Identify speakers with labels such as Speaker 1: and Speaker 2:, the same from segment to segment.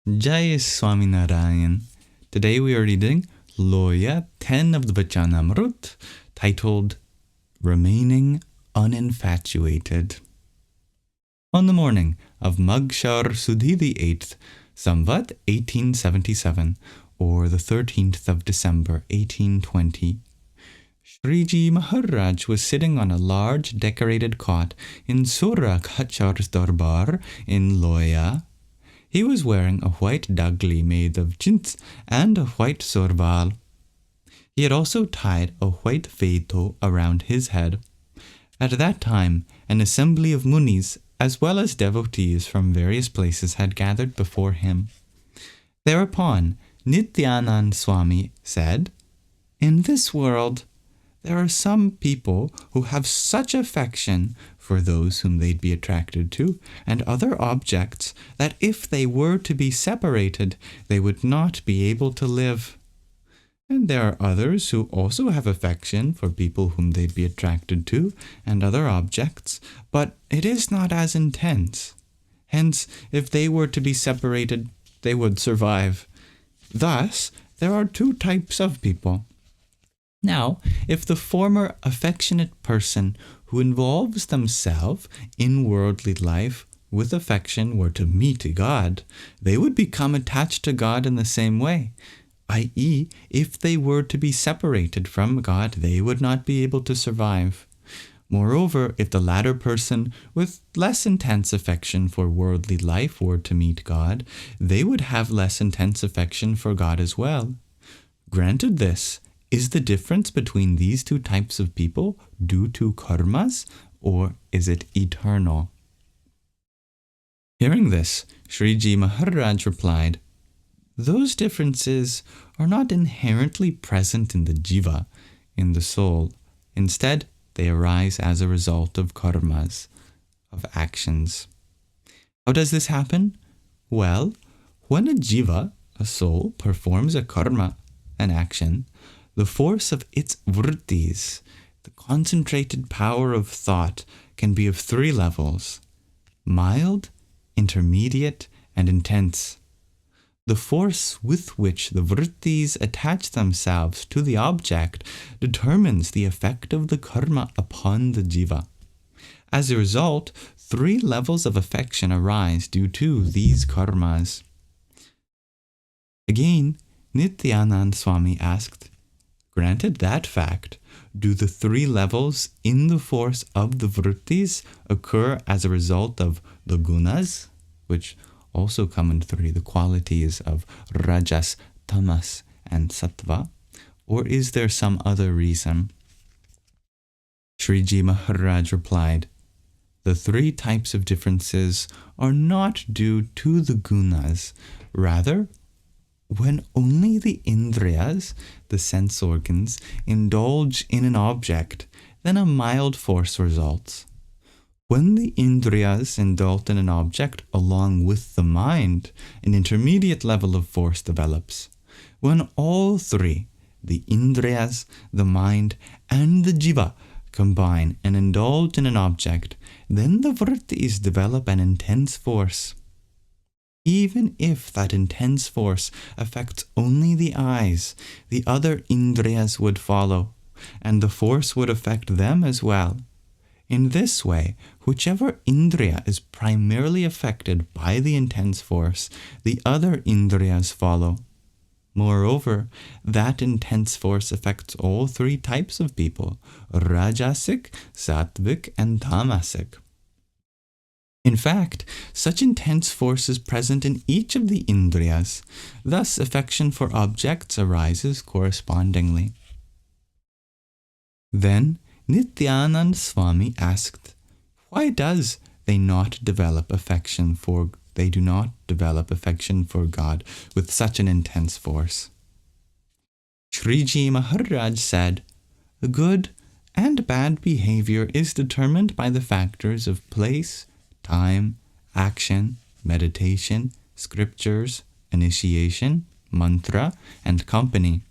Speaker 1: Jai Swaminarayan. Today we are reading Loyā 10 of the Vachanamrut, titled Remaining Uninfatuated. On the morning of Magshar Sudhi the 8th, Samvat 1877, or the 13th of December 1820, Shriji Maharaj was sitting on a large decorated cot in Surya Khachar's darbar in Loyā. He was wearing a white dagli made of chintz and a white sorval. He had also tied a white veito around his head. At that time, an assembly of munis as well as devotees from various places had gathered before him. Thereupon, Nityanand Swami said, "In this world, there are some people who have such affection for those whom they'd be attracted to and other objects that if they were to be separated, they would not be able to live. And there are others who also have affection for people whom they'd be attracted to and other objects, but it is not as intense. Hence, if they were to be separated, they would survive. Thus, there are two types of people. Now, if the former affectionate person who involves themselves in worldly life with affection were to meet God, they would become attached to God in the same way, i.e., if they were to be separated from God, they would not be able to survive. Moreover, if the latter person with less intense affection for worldly life were to meet God, they would have less intense affection for God as well. Granted this, is the difference between these two types of people due to karmas, or is it eternal?" Hearing this, Shriji Maharaj replied, "Those differences are not inherently present in the jiva, in the soul. Instead, they arise as a result of karmas, of actions. How does this happen? Well, when a jiva, a soul, performs a karma, an action, the force of its vrittis, the concentrated power of thought, can be of three levels: mild, intermediate, and intense. The force with which the vrittis attach themselves to the object determines the effect of the karma upon the jiva. As a result, three levels of affection arise due to these karmas." Again, Nityanand Swami asked, "Granted that fact, do the three levels in the force of the vrittis occur as a result of the gunas, which also come in three, the qualities of rajas, tamas, and sattva, or is there some other reason?" Shriji Maharaj replied, "The three types of differences are not due to the gunas. Rather, when only the indriyas, the sense organs, indulge in an object, then a mild force results. When the indriyas indulge in an object along with the mind, an intermediate level of force develops. When all three, the indriyas, the mind, and the jiva, combine and indulge in an object, then the vrittis develop an intense force. Even if that intense force affects only the eyes, the other indriyas would follow, and the force would affect them as well. In this way, whichever indriya is primarily affected by the intense force, the other indriyas follow. Moreover, that intense force affects all three types of people: rajasic, sattvic, and tamasic. In fact, such intense force is present in each of the indriyas. Thus, affection for objects arises correspondingly." Then Nityanand Swami asked, "Why does they do not develop affection for God with such an intense force?" Shriji Maharaj said, "Good and bad behavior is determined by the factors of place, time, action, meditation, scriptures, initiation, mantra, and company.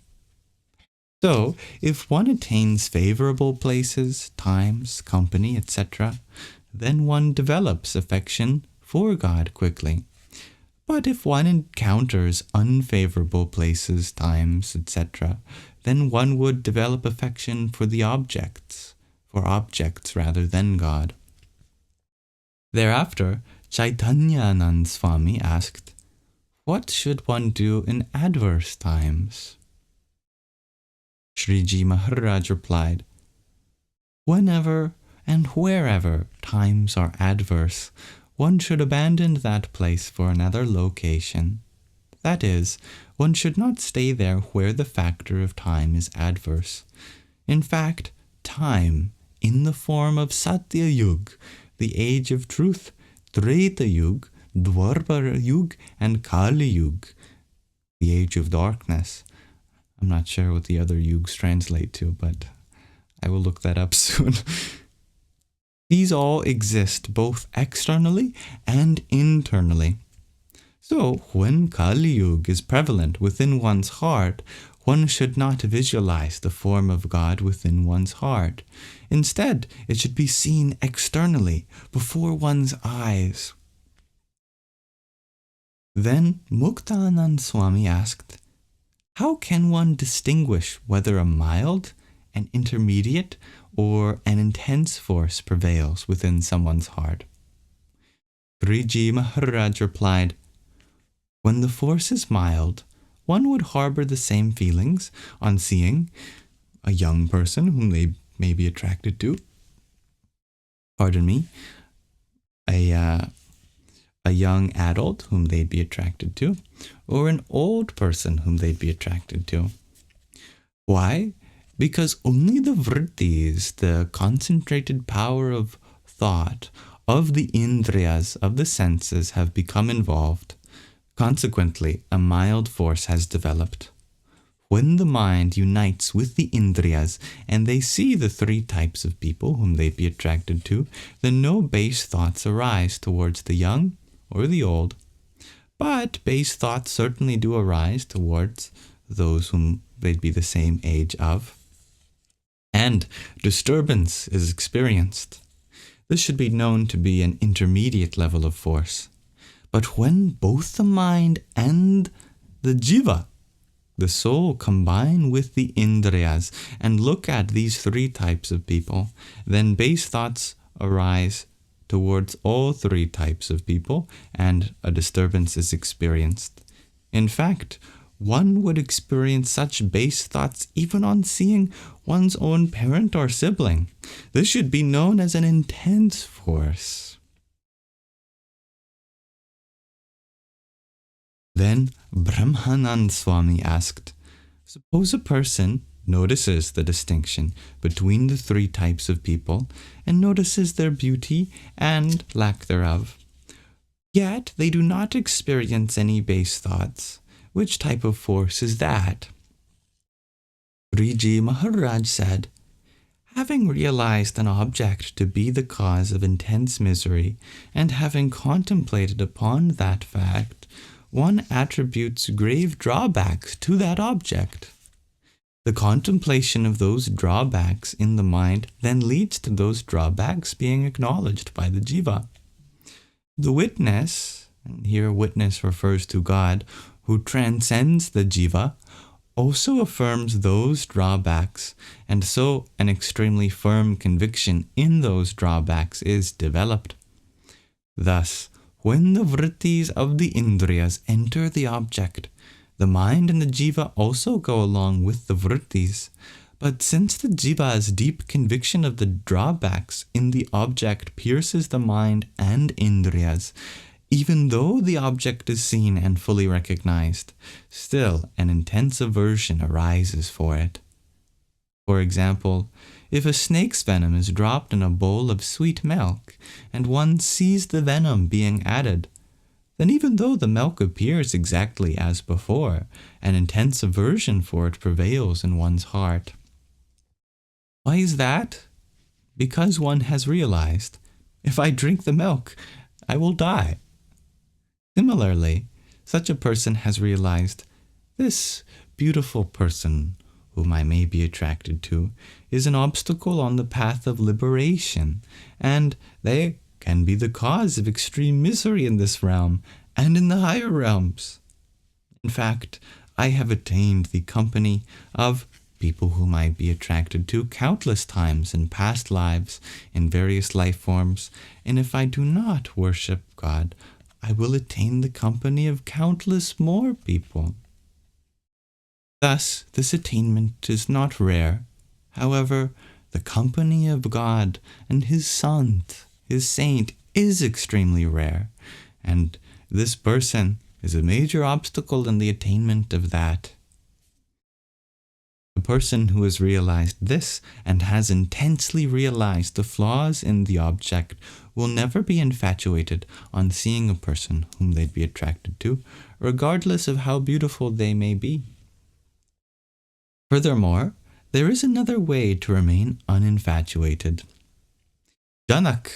Speaker 1: So, if one attains favorable places, times, company, etc., then one develops affection for God quickly. But if one encounters unfavorable places, times, etc., then one would develop affection for objects rather than God. Thereafter, Chaitanyanand Swami asked, what should one do in adverse times? Sriji Maharaj replied, whenever and wherever times are adverse, one should abandon that place for another location. That is, one should not stay there where the factor of time is adverse. In fact, time, in the form of Satya Yug, the age of truth, Treta Yug, Dwapara Yug, and Kali Yug, the age of darkness. I'm not sure what the other yugs translate to, but I will look that up soon. These all exist both externally and internally. So, when Kali Yuga is prevalent within one's heart, one should not visualize the form of God within one's heart. Instead, it should be seen externally, before one's eyes. Then Muktanand Swami asked, how can one distinguish whether a mild, an intermediate, or an intense force prevails within someone's heart? Sriji Maharaj replied, when the force is mild, one would harbor the same feelings on seeing a young person whom they may be attracted to, a young adult whom they'd be attracted to, or an old person whom they'd be attracted to. Why? Because only the vrittis, the concentrated power of thought, of the indriyas, of the senses, have become involved. Consequently, a mild force has developed. When the mind unites with the indriyas and they see the three types of people whom they'd be attracted to, then no base thoughts arise towards the young or the old. But base thoughts certainly do arise towards those whom they'd be the same age of. And disturbance is experienced. This should be known to be an intermediate level of force. But when both the mind and the jiva, the soul, combine with the indriyas and look at these three types of people, then base thoughts arise towards all three types of people and a disturbance is experienced. In fact, one would experience such base thoughts even on seeing one's own parent or sibling. This should be known as an intense force. Then Brahmanand Swami asked, suppose a person notices the distinction between the three types of people and notices their beauty and lack thereof. Yet they do not experience any base thoughts. Which type of force is that? Sriji Maharaj said, having realized an object to be the cause of intense misery and having contemplated upon that fact, one attributes grave drawbacks to that object. The contemplation of those drawbacks in the mind then leads to those drawbacks being acknowledged by the jiva. The witness, and here witness refers to God, who transcends the jiva, also affirms those drawbacks, and so an extremely firm conviction in those drawbacks is developed. Thus, when the vrittis of the indriyas enter the object, the mind and the jiva also go along with the vrittis. But since the jiva's deep conviction of the drawbacks in the object pierces the mind and indriyas, even though the object is seen and fully recognized, still an intense aversion arises for it. For example, if a snake's venom is dropped in a bowl of sweet milk, and one sees the venom being added, then even though the milk appears exactly as before, an intense aversion for it prevails in one's heart. Why is that? Because one has realized, if I drink the milk, I will die. Similarly, such a person has realized, this beautiful person whom I may be attracted to is an obstacle on the path of liberation, and they can be the cause of extreme misery in this realm and in the higher realms. In fact, I have attained the company of people whom I be attracted to countless times in past lives, in various life forms, and if I do not worship God, I will attain the company of countless more people. Thus, this attainment is not rare. However, the company of God and His Sant, His saint, is extremely rare, and this person is a major obstacle in the attainment of that. A person who has realized this and has intensely realized the flaws in the object will never be infatuated on seeing a person whom they'd be attracted to, regardless of how beautiful they may be. Furthermore, there is another way to remain uninfatuated. Janak,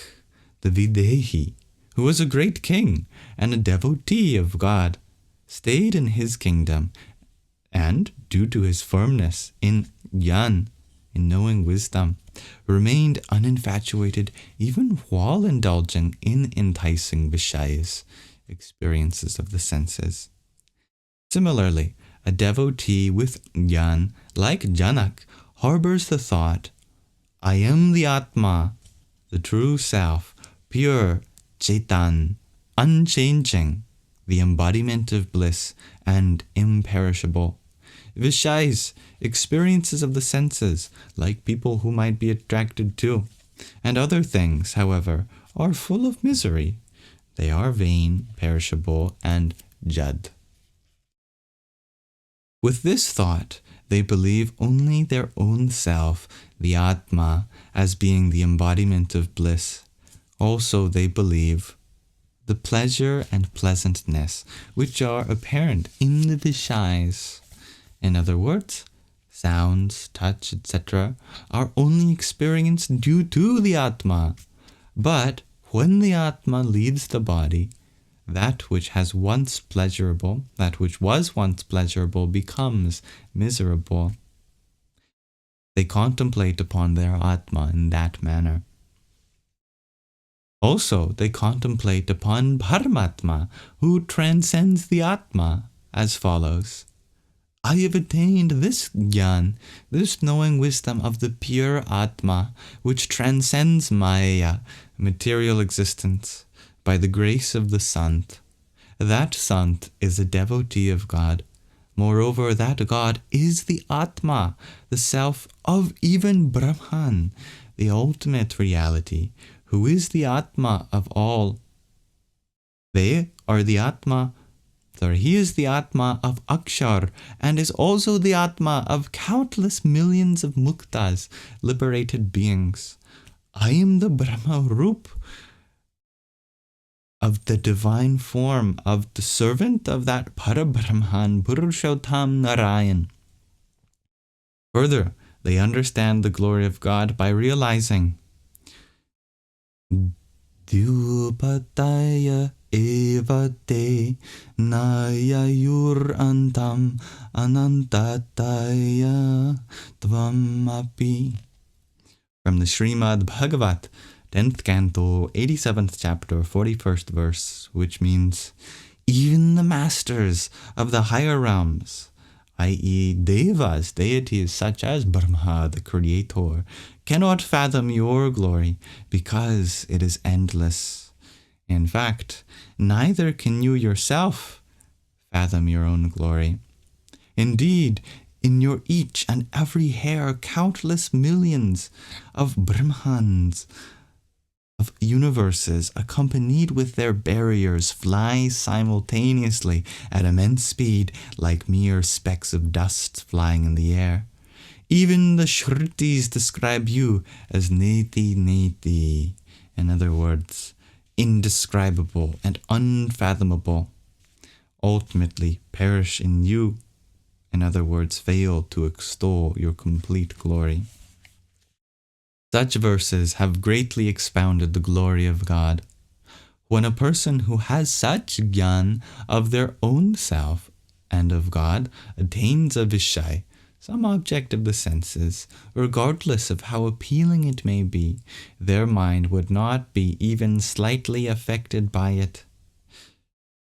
Speaker 1: the Videhi, who was a great king and a devotee of God, stayed in his kingdom and, due to his firmness in Jnana, in knowing wisdom, remained uninfatuated even while indulging in enticing Vishayas, experiences of the senses. Similarly, a devotee with Jnana, like Janak, harbors the thought, I am the Atma, the true self, pure, Chaitan, unchanging, the embodiment of bliss, and imperishable. Vishais, experiences of the senses, like people who might be attracted to, and other things, however, are full of misery. They are vain, perishable, and jad. With this thought, they believe only their own self, the Atma, as being the embodiment of bliss. Also, they believe the pleasure and pleasantness which are apparent in the Vishais. In other words, sounds, touch, etc. are only experienced due to the Atma. But when the Atma leaves the body, that which was once pleasurable becomes miserable. They contemplate upon their Atma in that manner. Also, they contemplate upon Paramatma, who transcends the Atma, as follows. I have attained this Jnana, this knowing wisdom of the pure Atma, which transcends Maya, material existence, by the grace of the Sant. That Sant is a devotee of God. Moreover, that God is the Atma, the self of even Brahman, the ultimate reality, who is the Atma of all. He is the Atma of Akshar, and is also the Atma of countless millions of muktas, liberated beings. I am the Brahma Roop of the divine form of the servant of that Parabrahman Purushottam Narayan. Further, they understand the glory of God by realizing Dhyupataya eva te nayayur antam anantataya tvam api. From the Srimad Bhagavat, 10th Canto, 87th chapter, 41st verse, which means, even the masters of the higher realms, i.e. devas, deities such as Brahma, the creator, cannot fathom your glory because it is endless. In fact, neither can you yourself fathom your own glory. Indeed, in your each and every hair, countless millions of Brahmans, of universes, accompanied with their barriers, fly simultaneously at immense speed like mere specks of dust flying in the air. Even the Shrutis describe you as Neti Neti, in other words, indescribable and unfathomable, ultimately perish in you, in other words, fail to extol your complete glory. Such verses have greatly expounded the glory of God. When a person who has such jnana of their own self and of God attains a vishay, some object of the senses, regardless of how appealing it may be, their mind would not be even slightly affected by it.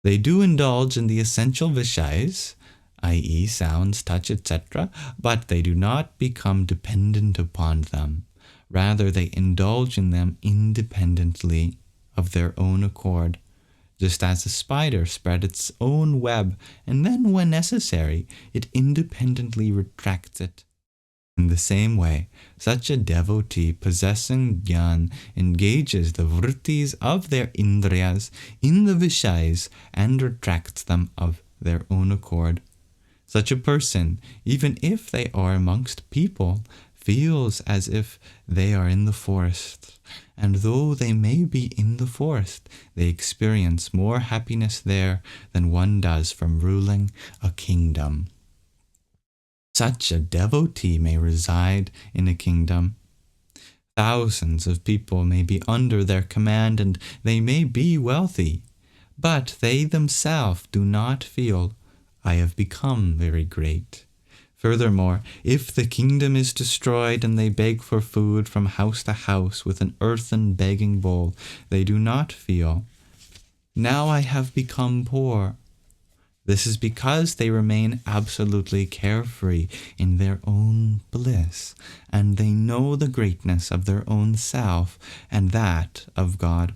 Speaker 1: They do indulge in the essential Vishayas, i.e. sounds, touch, etc., but they do not become dependent upon them. Rather, they indulge in them independently of their own accord, just as a spider spread its own web, and then, when necessary, it independently retracts it. In the same way, such a devotee possessing jnana engages the vrittis of their indriyas in the vishayas and retracts them of their own accord. Such a person, even if they are amongst people, feels as if they are in the forest, and though they may be in the forest, they experience more happiness there than one does from ruling a kingdom. Such a devotee may reside in a kingdom. Thousands of people may be under their command, and they may be wealthy, but they themselves do not feel, "I have become very great." Furthermore, if the kingdom is destroyed and they beg for food from house to house with an earthen begging bowl, they do not feel, "Now I have become poor." This is because they remain absolutely carefree in their own bliss, and they know the greatness of their own self and that of God.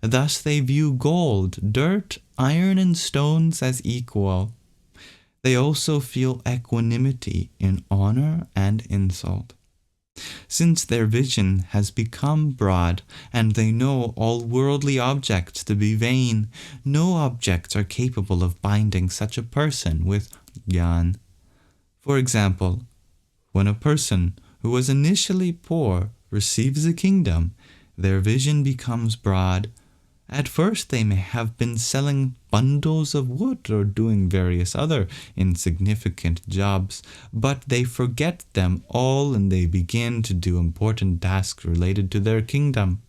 Speaker 1: Thus they view gold, dirt, iron, and stones as equal. They also feel equanimity in honor and insult. Since their vision has become broad and they know all worldly objects to be vain, no objects are capable of binding such a person with jnana. For example, when a person who was initially poor receives a kingdom, their vision becomes broad. At first they may have been selling bundles of wood or doing various other insignificant jobs, but they forget them all and they begin to do important tasks related to their kingdom.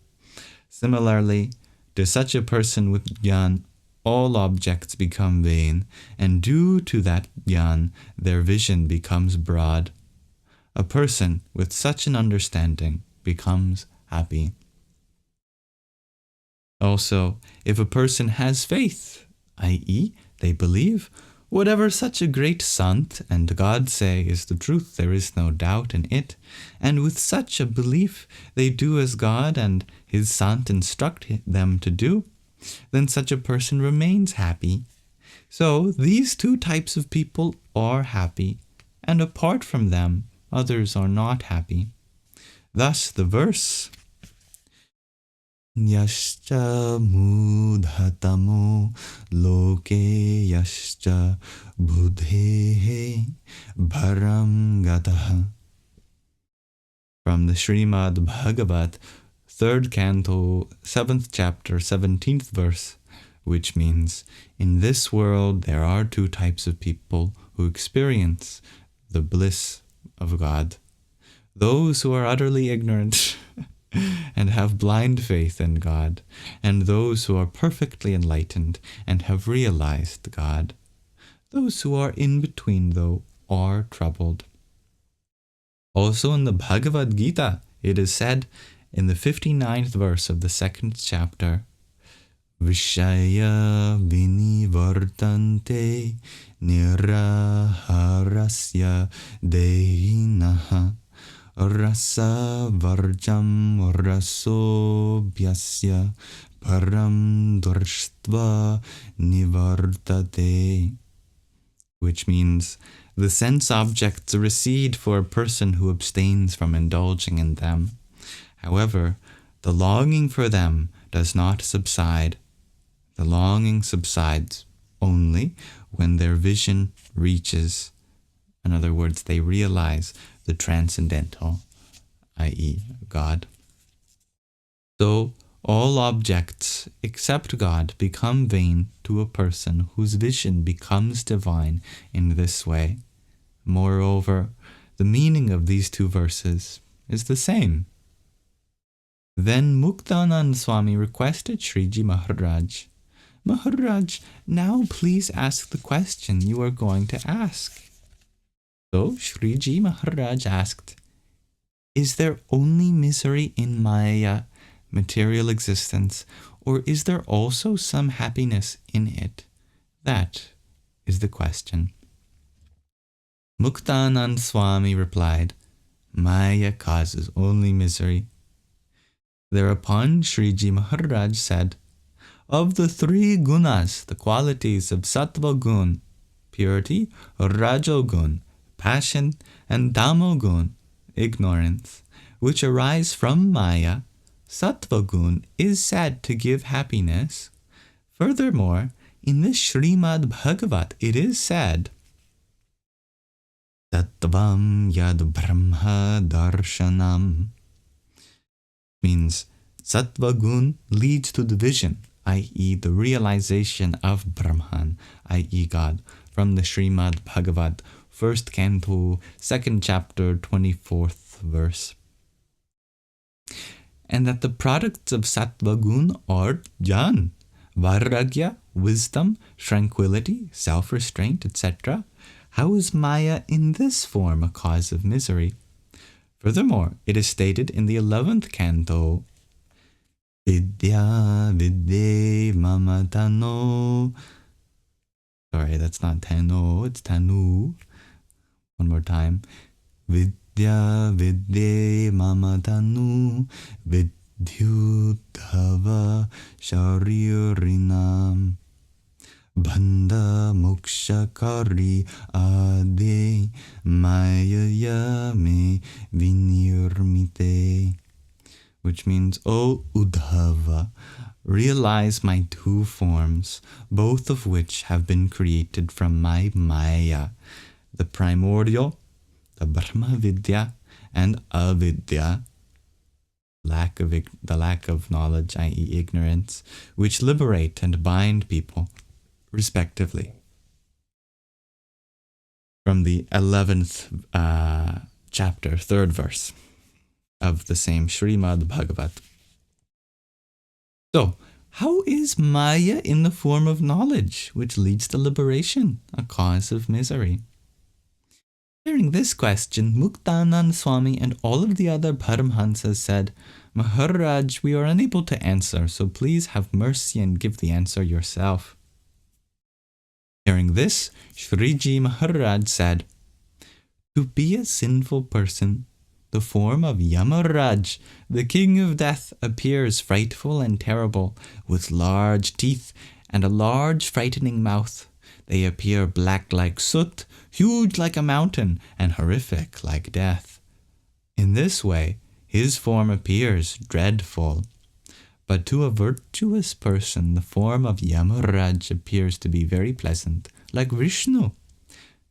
Speaker 1: Similarly, to such a person with jnana, all objects become vain, and due to that jnana, their vision becomes broad. A person with such an understanding becomes happy. Also, if a person has faith, i.e., they believe, whatever such a great sant and God say is the truth, there is no doubt in it, and with such a belief they do as God and his sant instruct them to do, then such a person remains happy. So these two types of people are happy, and apart from them, others are not happy. Thus the verse, Yascha mudhatamo loke yascha buddhehe bharam gataha, from the Srimad Bhagavat, 3rd Canto, 7th chapter, 17th verse, which means, in this world there are two types of people who experience the bliss of God. Those who are utterly ignorant and have blind faith in God, and those who are perfectly enlightened and have realized God. Those who are in between, though, are troubled. Also in the Bhagavad Gita, it is said in the 59th verse of the 2nd chapter, Vishaya vinivartante niraharasya dehinaha rasa varjam rasobhyasya param drishtva nivartate, which means the sense objects recede for a person who abstains from indulging in them. However, the longing for them does not subside. The longing subsides only when their vision reaches. In other words, they realize the Transcendental, i.e. God. So, all objects except God become vain to a person whose vision becomes divine in this way. Moreover, the meaning of these two verses is the same. Then Muktanand Swami requested Shriji Maharaj, Maharaj, now please ask the question you are going to ask. So Shriji Maharaj asked, is there only misery in Maya, material existence, or is there also some happiness in it? That is the question. Muktanand Swami replied, Maya causes only misery. Thereupon Sriji Maharaj said, of the three gunas, the qualities of sattva gun, purity, rajogun, passion, and tamogun, ignorance, which arise from Maya, sattva gun is said to give happiness. Furthermore, in this Srimad Bhagavat, it is said, Tattvam yad brahma darshanam, means sattva gun leads to the vision, i.e. the realization of Brahman, i.e. God, from the Srimad Bhagavat, 1st Canto, 2nd chapter, 24th verse. And that the products of sattva gun are jnana, vairagya, wisdom, tranquility, self-restraint, etc. How is Maya in this form a cause of misery? Furthermore, it is stated in the 11th canto, Vidya vidye mama tano. Sorry, that's not tano, it's tanu. One more time. Vidya vidye mama tanu vidyudhava sharirinam Banda mokshakari ade mayaya me vinirmite, which means, O Uddhava, realize my two forms, both of which have been created from my Maya, the primordial, the Brahma Vidya, and Avidya, the lack of knowledge, i.e. ignorance, which liberate and bind people, respectively. From the 11th chapter, 3rd verse of the same Srimad Bhagavat. So, how is Maya in the form of knowledge, which leads to liberation, a cause of misery? Hearing this question, Muktanand Swami and all of the other Paramhansas said, Maharaj, we are unable to answer, so please have mercy and give the answer yourself. Hearing this, Sriji Maharaj said, to be a sinful person, the form of Yamaraj, the king of death, appears frightful and terrible, with large teeth and a large frightening mouth. They appear black like soot, huge like a mountain, and horrific like death. In this way, his form appears dreadful. But to a virtuous person, the form of Yamaraj appears to be very pleasant, like Vishnu.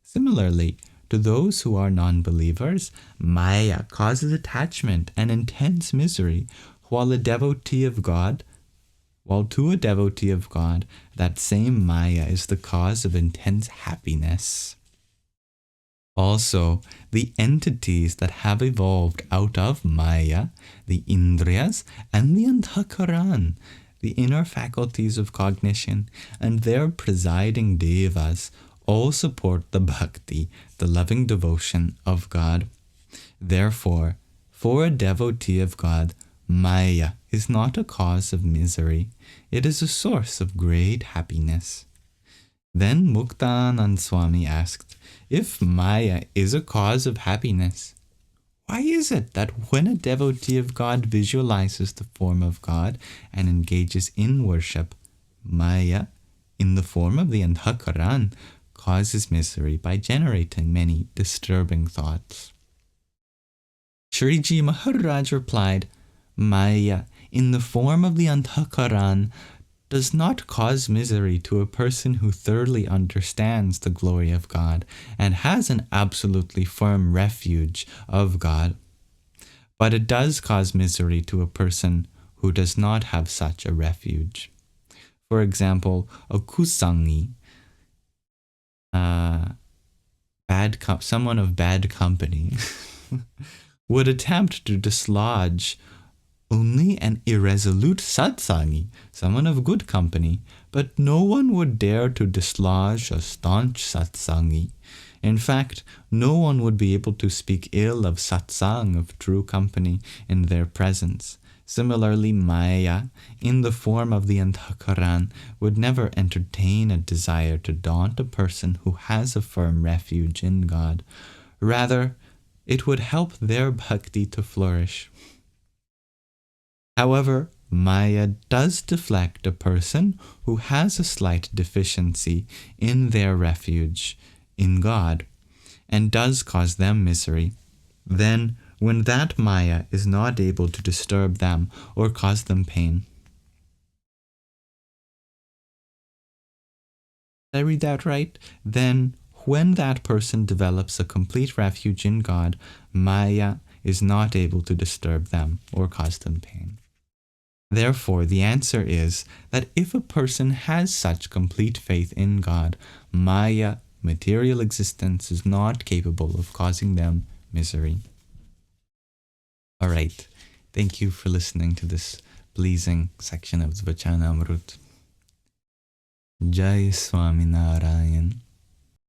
Speaker 1: Similarly, to those who are non-believers, Maya causes attachment and intense misery, while to a devotee of God, that same Maya is the cause of intense happiness. Also, the entities that have evolved out of Maya, the Indriyas and the Antakaran, the inner faculties of cognition, and their presiding devas, all support the bhakti, the loving devotion of God. Therefore, for a devotee of God, Maya is not a cause of misery. It is a source of great happiness. Then Muktanand Swami asked, if Maya is a cause of happiness, why is it that when a devotee of God visualizes the form of God and engages in worship, Maya, in the form of the Antakaran, causes misery by generating many disturbing thoughts? Sriji Maharaj replied, Maya, in the form of the Antakaran, does not cause misery to a person who thoroughly understands the glory of God and has an absolutely firm refuge of God. But it does cause misery to a person who does not have such a refuge. For example, a kusangi, someone of bad company, would attempt to dislodge only an irresolute satsangi, someone of good company, but no one would dare to dislodge a staunch satsangi. In fact, no one would be able to speak ill of satsang, of true company, in their presence, Similarly, Maya, in the form of the Antakaran, would never entertain a desire to daunt a person who has a firm refuge in God. Rather, it would help their bhakti to flourish. However, Maya does deflect a person who has a slight deficiency in their refuge in God and does cause them misery. Then, when that Maya is not able to disturb them or cause them pain. Did I read that right? Then, when that person develops a complete refuge in God, Maya is not able to disturb them or cause them pain. Therefore, the answer is that if a person has such complete faith in God, Maya, material existence, is not capable of causing them misery. All right. Thank you for listening to this pleasing section of the Vachanāmrut. Jai Swaminarayan.